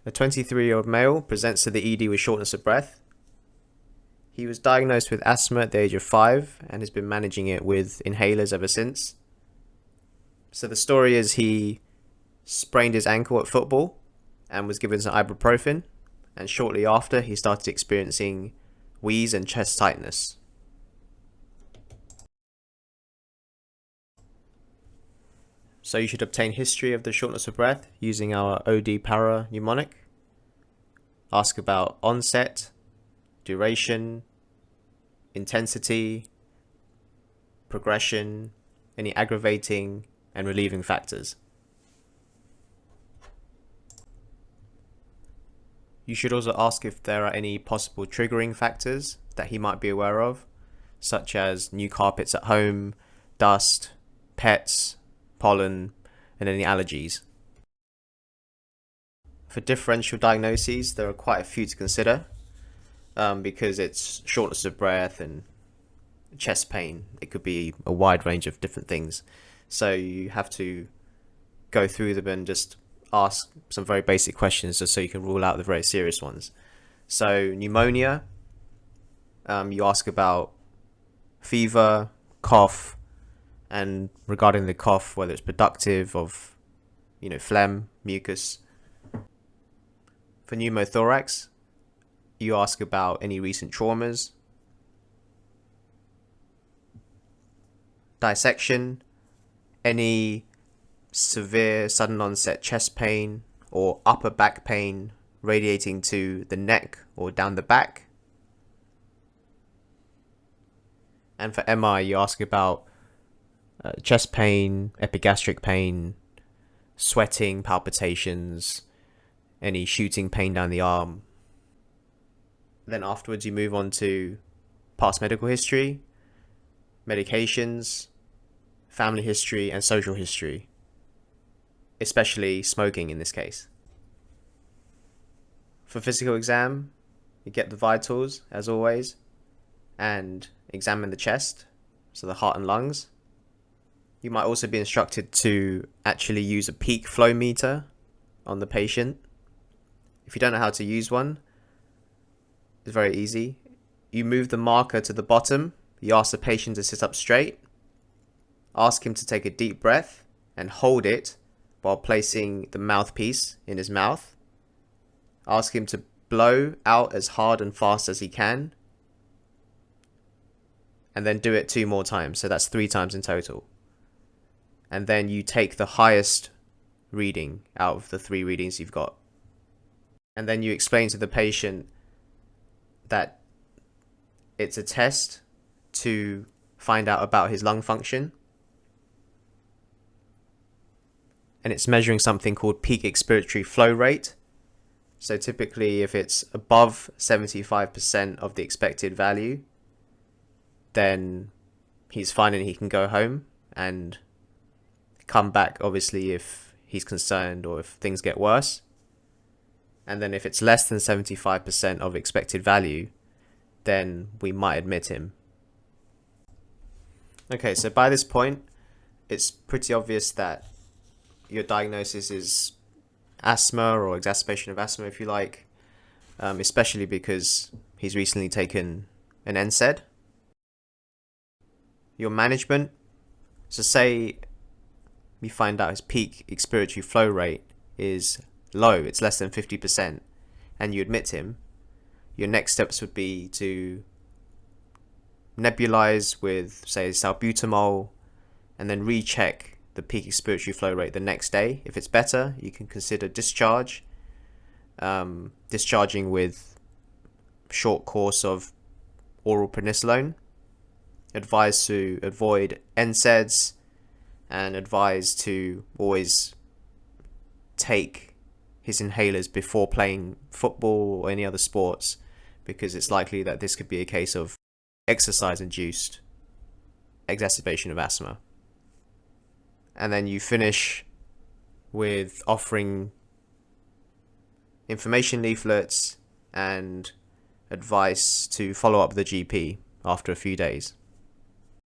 A 23-year-old male presents to the ED with shortness of breath. He was diagnosed with asthma at the age of 5 and has been managing it with inhalers ever since. So the story is he sprained his ankle at football and was given some ibuprofen, and shortly after he started experiencing wheeze and chest tightness. So you should obtain history of the shortness of breath using our OD para mnemonic. Ask about onset, duration, intensity, progression, any aggravating and relieving factors. You should also ask if there are any possible triggering factors that he might be aware of, such as new carpets at home, dust, pets, pollen, and any allergies. For differential diagnoses, there are quite a few to consider because it's shortness of breath and chest pain. It could be a wide range of different things. So you have to go through them and just ask some very basic questions just so you can rule out the very serious ones. So pneumonia, you ask about fever, cough, and regarding the cough, whether it's productive of, phlegm, mucus. For pneumothorax, you ask about any recent traumas. Dissection, any severe sudden onset chest pain or upper back pain radiating to the neck or down the back. And for MI, you ask about chest pain, epigastric pain, sweating, palpitations, any shooting pain down the arm. Then afterwards you move on to past medical history, medications, family history, and social history, especially smoking in this case. For physical exam, you get the vitals, as always, and examine the chest, so the heart and lungs. You might also be instructed to actually use a peak flow meter on the patient. If you don't know how to use one, it's very easy. You move the marker to the bottom, you ask the patient to sit up straight, ask him to take a deep breath and hold it while placing the mouthpiece in his mouth. Ask him to blow out as hard and fast as he can, and then do it 2 more times, so that's 3 times in total. And then you take the highest reading out of the 3 readings you've got. And then you explain to the patient that it's a test to find out about his lung function. And it's measuring something called peak expiratory flow rate. So typically if it's above 75% of the expected value, then he's fine and he can go home and come back, obviously, if he's concerned or if things get worse. And then if it's less than 75% of expected value, then we might admit him. Okay, so by this point, it's pretty obvious that your diagnosis is asthma or exacerbation of asthma, if you like, especially because he's recently taken an NSAID. Your management, so say you find out his peak expiratory flow rate is low, it's less than 50%, and you admit him, your next steps would be to nebulize with, say, salbutamol, and then recheck the peak expiratory flow rate the next day. If it's better, you can consider discharge, discharging with short course of oral prednisolone. Advised to avoid NSAIDs, and advised to always take his inhalers before playing football or any other sports, because it's likely that this could be a case of exercise-induced exacerbation of asthma. And then you finish with offering information leaflets and advice to follow up with the GP after a few days.